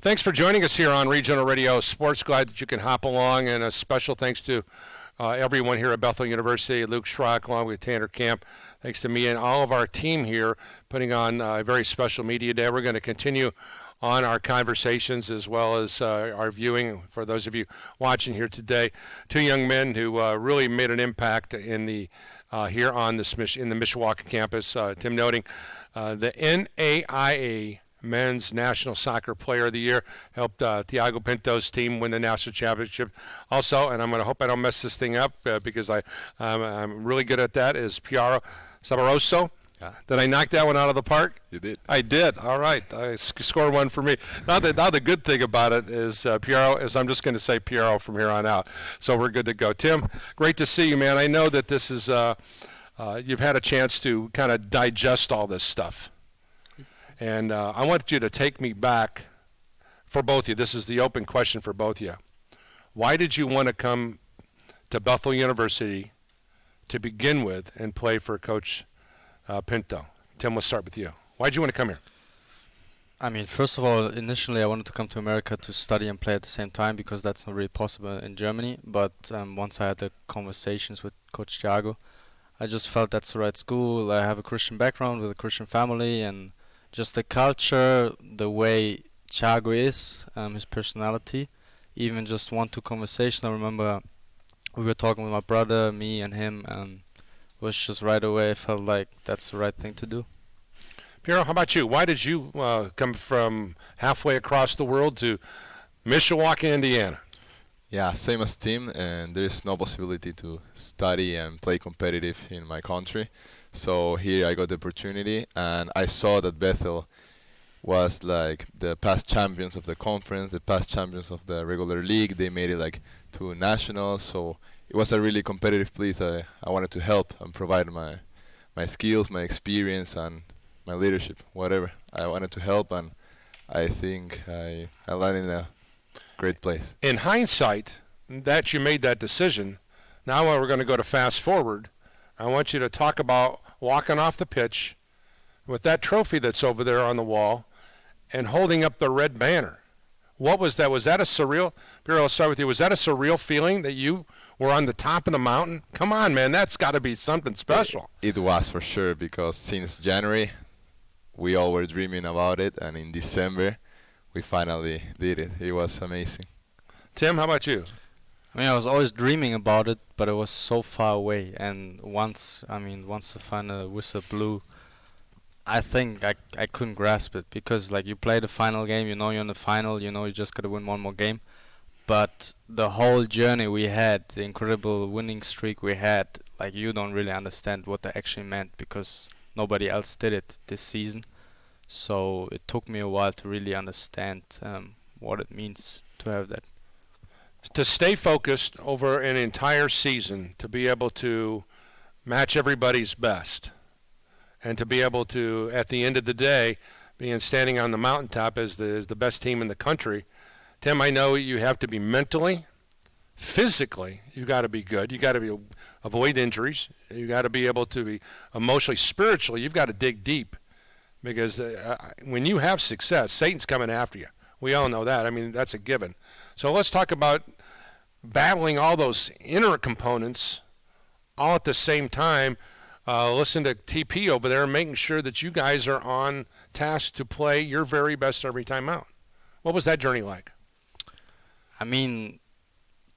Thanks for joining us here on Regional Radio Sports. Glad that you can hop along, and a special thanks to everyone here at Bethel University, Luke Schrock, along with Tanner Camp. Thanks to me and all of our team here putting on a very special media day. We're going to continue on our conversations as well as our viewing for those of you watching here today. Two young men who really made an impact in the here on this in the Mishawaka campus. Tim Noeding, the NAIA Men's National Soccer Player of the Year, helped Thiago Pinto's team win the national championship. Also, and I'm going to hope I don't mess this thing up because I'm really good at that, is Piero Sabroso. Did I knock that one out of the park? You did. I did. All right. I scored one for me. Now the good thing about it is Piero is I'm just going to say Piero from here on out. So we're good to go. Tim, great to see you, man. I know that this is you've had a chance to kind of digest all this stuff. And I want you to take me back for both of you. This is the open question for both of you. Why did you want to come to Bethel University to begin with and play for Coach Pinto? Tim, let's start with you. Why did you want to come here? I mean, first of all, initially I wanted to come to America to study and play at the same time because that's not really possible in Germany. But once I had the conversations with Coach Thiago, I just felt that's the right school. I have a Christian background with a Christian family, and just the culture, the way Thiago is, his personality, even just 1-2 conversations. I remember we were talking with my brother, me and him, and was just right away I felt like that's the right thing to do. Piero, how about you? Why did you come from halfway across the world to Mishawaka, Indiana? Yeah, same as Tim, and there is no possibility to study and play competitive in my country. So here I got the opportunity, and I saw that Bethel was like the past champions of the conference, the past champions of the regular league. They made it like to nationals, so it was a really competitive place. I wanted to help and provide my skills, my experience, and my leadership, whatever. I wanted to help, and I think I landed in a great place. In hindsight, that you made that decision, now we're going to go to fast forward. I want you to talk about walking off the pitch with that trophy that's over there on the wall and holding up the red banner. What was that? Was that a surreal, Piero, I'll start with you. Was that a surreal feeling that you were on the top of the mountain? Come on, man, that's got to be something special. It was for sure, because since January, we all were dreaming about it, and in December, we finally did it. It was amazing. Tim, how about you? I mean, I was always dreaming about it, but it was so far away. And once the final whistle blew, I think I couldn't grasp it, because like you play the final game, you know you're in the final, you know you just gotta win one more game. But the whole journey we had, the incredible winning streak we had, like you don't really understand what that actually meant, because nobody else did it this season. So it took me a while to really understand what it means to have that. To stay focused over an entire season, to be able to match everybody's best, and to be able to, at the end of the day, being standing on the mountaintop as the best team in the country. Tim, I know you have to be mentally, physically, you got to be good. You got to avoid injuries. You got to be able to be emotionally, spiritually. You've got to dig deep, because when you have success, Satan's coming after you. We all know that. I mean, that's a given. So let's talk about battling all those inner components all at the same time. Listen to TP over there, making sure that you guys are on task to play your very best every time out. What was that journey like? I mean,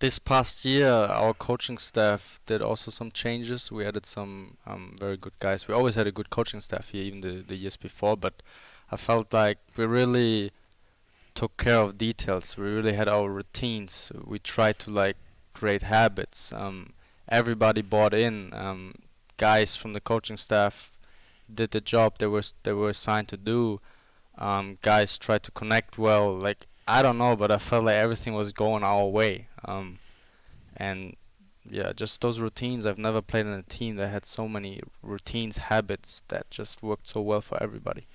this past year, our coaching staff did also some changes. We added some very good guys. We always had a good coaching staff here, even the years before, but I felt like we really took care of details. We really had our routines. We tried to like create habits. Everybody bought in. Guys from the coaching staff did the job they were assigned to do. Guys tried to connect well. Like, I don't know, but I felt like everything was going our way. And yeah, just those routines. I've never played in a team that had so many routines, habits that just worked so well for everybody.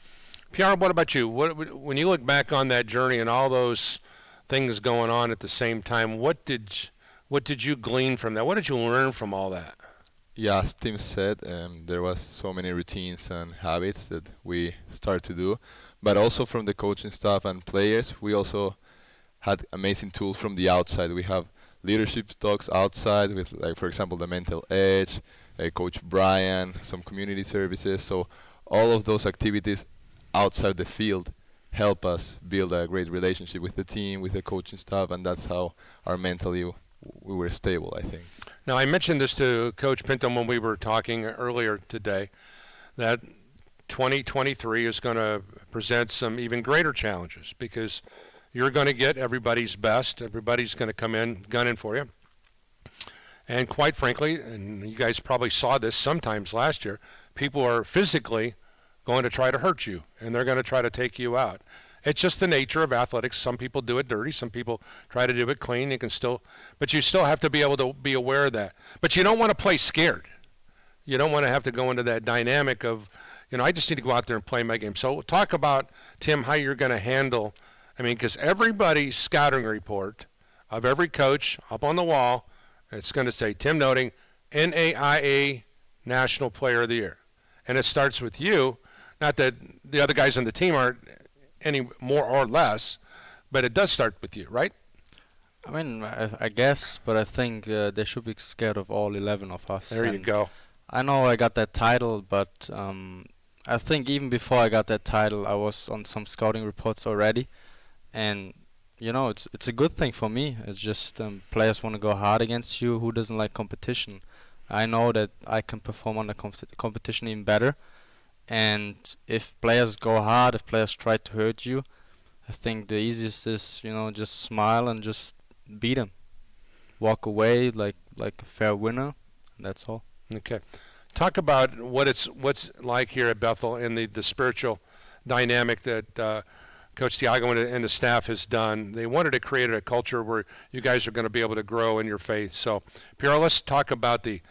Piero, what about you? When you look back on that journey and all those things going on at the same time, what did you glean from that? What did you learn from all that? Yeah, as Tim said, there was so many routines and habits that we started to do, but also from the coaching staff and players. We also had amazing tools from the outside. We have leadership talks outside with, like, for example, the mental edge, Coach Brian, some community services. So all of those activities outside the field help us build a great relationship with the team, with the coaching staff, and that's how our mentally we were stable, I think. Now, I mentioned this to Coach Pinto when we were talking earlier today, that 2023 is going to present some even greater challenges because you're going to get everybody's best. Everybody's going to come in gunning for you. And quite frankly, and you guys probably saw this sometimes last year, people are physically going to try to hurt you, and they're going to try to take you out. It's just the nature of athletics. Some people do it dirty. Some people try to do it clean. But you still have to be able to be aware of that. But you don't want to play scared. You don't want to have to go into that dynamic of, I just need to go out there and play my game. So talk about, Tim, how you're going to handle, because everybody's scouting report of every coach up on the wall, it's going to say Tim Noeding, NAIA National Player of the Year. And it starts with you. Not that the other guys on the team aren't any more or less, but it does start with you, right? I guess, but I think they should be scared of all 11 of us. There you go. I know I got that title, but I think even before I got that title, I was on some scouting reports already, and it's a good thing for me. It's just players want to go hard against you. Who doesn't like competition? I know that I can perform under competition even better. And if players go hard, if players try to hurt you, I think the easiest is, just smile and just beat them. Walk away like a fair winner, and that's all. Okay. Talk about what's like here at Bethel and the spiritual dynamic that Coach Thiago and the staff has done. They wanted to create a culture where you guys are going to be able to grow in your faith. So, Piero, let's talk about the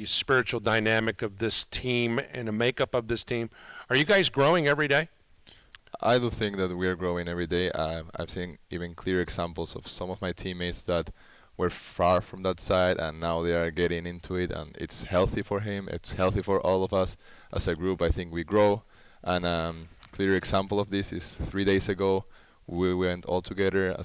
spiritual dynamic of this team and the makeup of this team. Are you guys growing every day? I do think that we are growing every day. I've seen even clear examples of some of my teammates that were far from that side, and now they are getting into it, and it's healthy for him. It's healthy for all of us. As a group, I think we grow. And clear example of this is 3 days ago, we went all together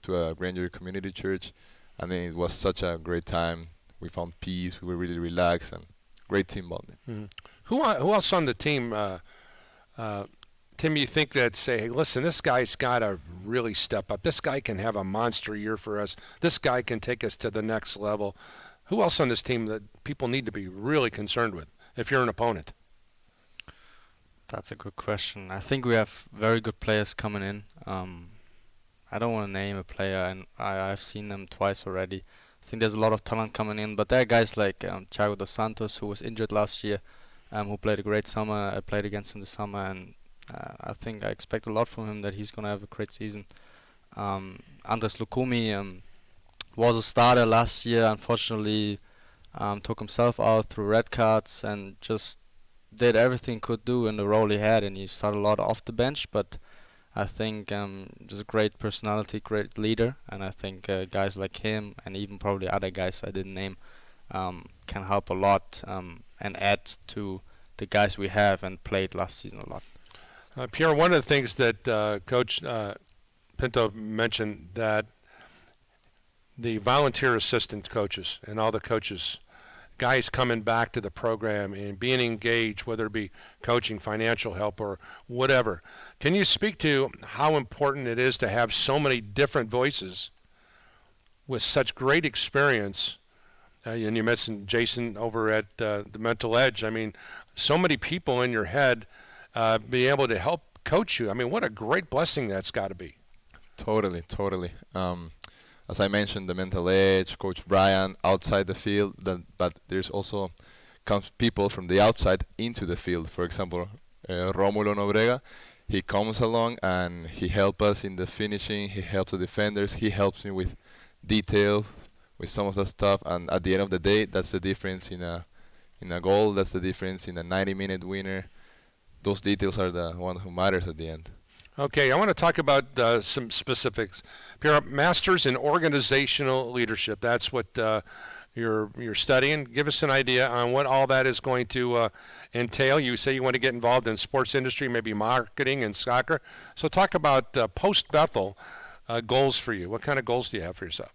to a Granger Community Church, and then it was such a great time. We found peace. We were really relaxed, and great team bonding. Mm-hmm. Who else on the team, Tim, you think that say, hey, listen, this guy's got to really step up. This guy can have a monster year for us. This guy can take us to the next level. Who else on this team that people need to be really concerned with if you're an opponent? That's a good question. I think we have very good players coming in. I don't want to name a player, and I've seen them twice already. I think there's a lot of talent coming in, but there are guys like Thiago dos Santos, who was injured last year, who played a great summer. I played against him this summer, and I think I expect a lot from him, that he's going to have a great season. Andres Lukumi was a starter last year, unfortunately took himself out through red cards and just did everything he could do in the role he had, and he started a lot off the bench, but I think just a great personality, great leader, and I think guys like him and even probably other guys I didn't name can help a lot and add to the guys we have and played last season a lot. Piero, one of the things that Coach Pinto mentioned, that the volunteer assistant coaches and all the coaches, guys coming back to the program and being engaged, whether it be coaching, financial help, or whatever. Can you speak to how important it is to have so many different voices with such great experience? And you mentioned Jason over at the Mental Edge. So many people in your head be able to help coach you. What a great blessing that's got to be. Totally. As I mentioned, the Mental Edge, Coach Brian outside the field, but there's also comes people from the outside into the field. For example, Romulo Nobrega, he comes along and he helps us in the finishing. He helps the defenders. He helps me with detail, with some of that stuff. And at the end of the day, that's the difference in a goal. That's the difference in a 90-minute winner. Those details are the one who matters at the end. Okay, I want to talk about some specifics. Piero, Masters in Organizational Leadership. That's what you're studying. Give us an idea on what all that is going to entail. You say you want to get involved in sports industry, maybe marketing and soccer. So talk about post Bethel goals for you. What kind of goals do you have for yourself?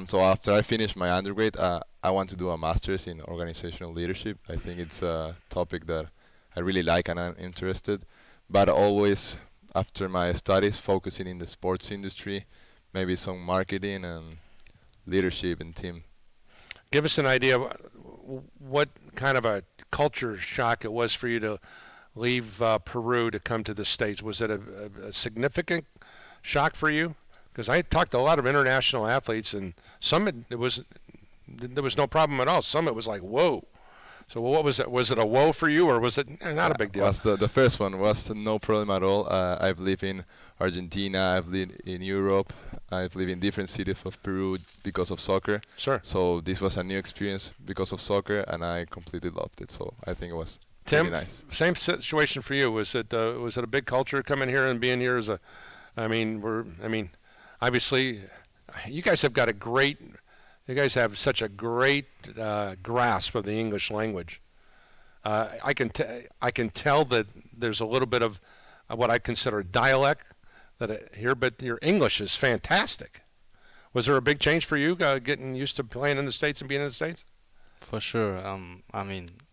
So after I finish my undergrad, I want to do a master's in organizational leadership. I think it's a topic that I really like and I'm interested. But always after my studies, focusing in the sports industry, maybe some marketing and leadership and team. Give us an idea of what kind of a culture shock it was for you to leave Peru to come to the States. Was it a significant shock for you? Because I talked to a lot of international athletes, and some there was no problem at all. Some it was like, whoa. So what was it? Was it a whoa for you, or was it not a big deal? Was the first one was no problem at all. I've lived in Argentina, I've lived in Europe, I've lived in different cities of Peru because of soccer. Sure. So this was a new experience because of soccer, and I completely loved it. So I think it was Tim, really nice. Same situation for you. Was it a big culture coming here and being here as a? Obviously, you guys have got a great. You guys have such a great grasp of the English language. I can tell that there's a little bit of what I consider dialect here, but your English is fantastic. Was there a big change for you getting used to playing in the States and being in the States? For sure.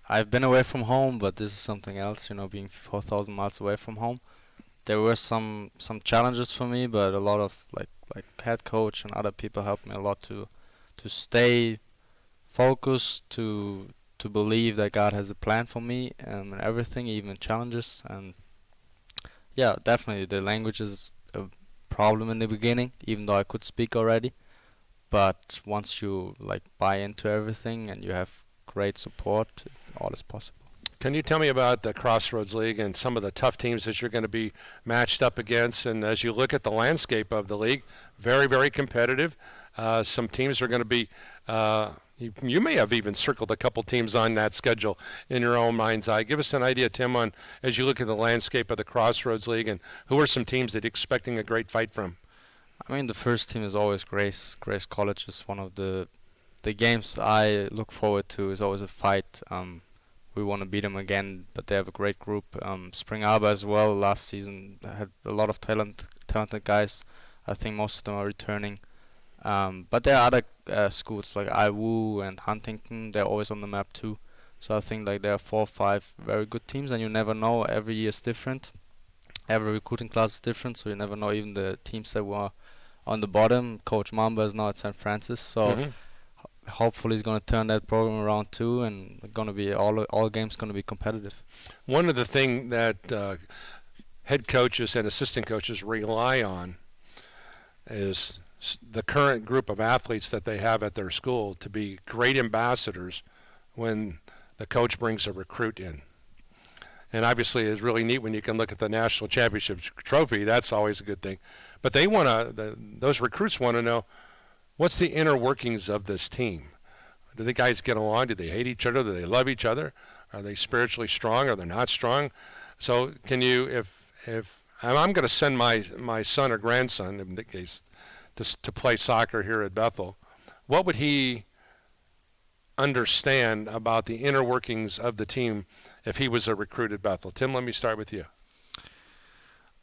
I've been away from home, but this is something else. Being 4,000 miles away from home, there were some challenges for me, but a lot of like head coach and other people helped me a lot to stay focused, to believe that God has a plan for me and everything, even challenges. And yeah, definitely the language is a problem in the beginning, even though I could speak already. But once you buy into everything and you have great support, all is possible. Can you tell me about the Crossroads League and some of the tough teams that you're going to be matched up against? And as you look at the landscape of the league, very, very competitive. Some teams are going to be, you may have even circled a couple teams on that schedule in your own mind's eye. Give us an idea, Tim, on as you look at the landscape of the Crossroads League, and who are some teams that you're expecting a great fight from? The first team is always Grace. Grace College is one of the games I look forward to. Is always a fight. We want to beat them again, but they have a great group. Spring Arbor as well. Last season had a lot of talented guys. I think most of them are returning. But there are other schools like IWU and Huntington. They're always on the map too. So I think there are 4 or 5 very good teams, and you never know. Every year is different. Every recruiting class is different, so you never know. Even the teams that were on the bottom, Coach Mamba is now at St. Francis, so hopefully he's going to turn that program around too, and going to be all games going to be competitive. One of the things that head coaches and assistant coaches rely on is the current group of athletes that they have at their school to be great ambassadors when the coach brings a recruit in. And obviously it's really neat when you can look at the national championship trophy. That's always a good thing. But they those recruits want to know, what's the inner workings of this team? Do the guys get along? Do they hate each other? Do they love each other? Are they spiritually strong? Are they not strong? So can you, if I'm going to send my son or grandson, in the case, to play soccer here at Bethel, what would he understand about the inner workings of the team if he was a recruit at Bethel? Tim, let me start with you.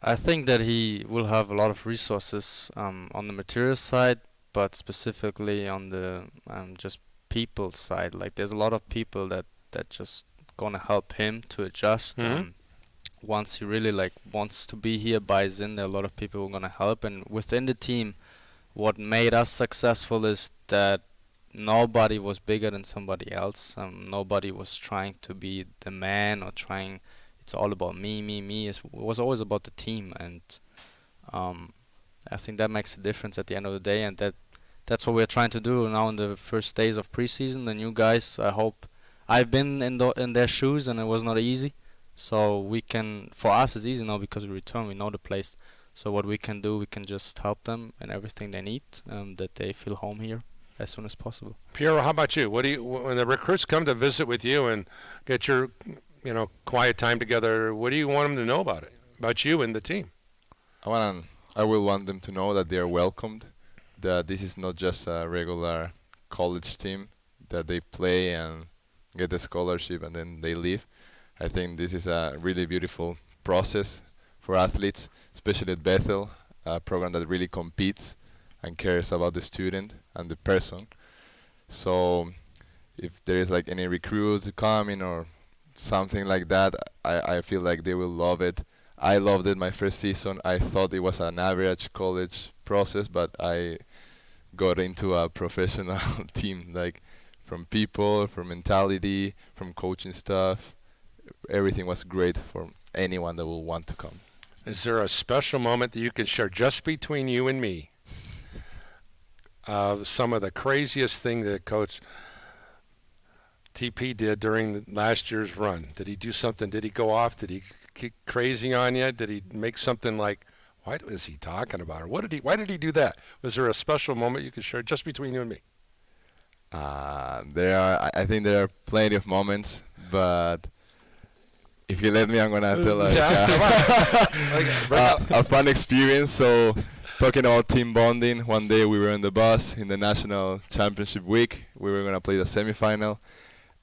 I think that he will have a lot of resources on the material side, but specifically on the just people side. There's a lot of people that just gonna help him to adjust. Once he really wants to be here, buys in, there are a lot of people who are gonna help. And within the team, what made us successful is that nobody was bigger than somebody else. Nobody was trying to be the man or trying. It's all about me. It was always about the team, and I think that makes a difference at the end of the day, and that's what we're trying to do now in the first days of preseason. The new guys, I hope. I've been in their shoes, and it was not easy. So for us, it's easy now because we return. We know the place. So what we can do, we can just help them and everything they need, that they feel home here as soon as possible. Piero, how about you? When the recruits come to visit with you and get your, quiet time together, what do you want them to know about you and the team? I will want them to know that they are welcomed, that this is not just a regular college team that they play and get the scholarship and then they leave. I think this is a really beautiful process for athletes, especially at Bethel, a program that really competes and cares about the student and the person. So if there is like any recruits coming or something like that, I feel like they will love it. I loved it my first season. I thought it was an average college process, but I got into a professional team, like from people, from mentality, from coaching stuff. Everything was great for anyone that will want to come. Is there a special moment that you can share just between you and me? Some of the craziest thing that Coach TP did during last year's run. Did he do something? Did he go off? Did he get crazy on you? Did he make something like, what is he talking about? Or why did he do that? Was there a special moment you could share just between you and me? I think there are plenty of moments, but if you let me, I'm gonna tell a fun experience. So, talking about team bonding, one day we were on the bus in the national championship week. We were gonna play the semifinal,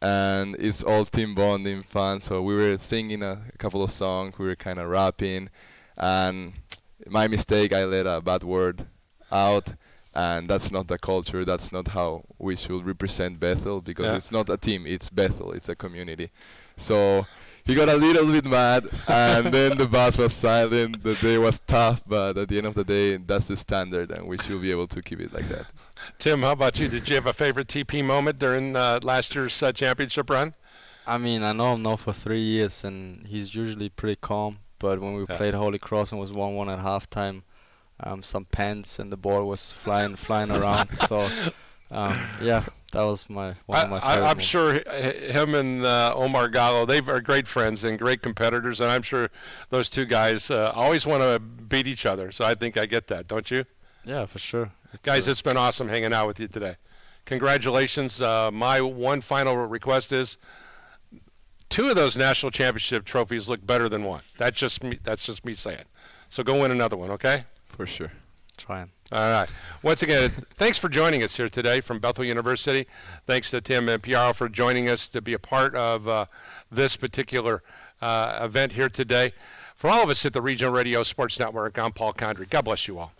and it's all team bonding fun. So we were singing a couple of songs. We were kind of rapping, and my mistake, I let a bad word out. And that's not the culture. That's not how we should represent Bethel, because it's not a team. It's Bethel. It's a community. So he got a little bit mad, and then the bus was silent. The day was tough, but at the end of the day, that's the standard, and we should be able to keep it like that. Tim, how about you? Did you have a favorite TP moment during last year's championship run? I mean, I know him now for 3 years, and he's usually pretty calm. But when we played Holy Cross and was 1-1 at halftime, some pants and the ball was flying around. So, yeah, that was one of my favorite. I'm sure him and Omar Gallo, they are great friends and great competitors, and I'm sure those two guys always want to beat each other. So I think I get that, don't you? Yeah, for sure. Guys, it's been awesome hanging out with you today. Congratulations. My one final request is 2 of those national championship trophies look better than 1. That's just me saying. So go win another one, okay? For sure. Trying. All right. Once again, thanks for joining us here today from Bethel University. Thanks to Tim and Piero for joining us to be a part of this particular event here today. For all of us at the Regional Radio Sports Network, I'm Paul Condry. God bless you all.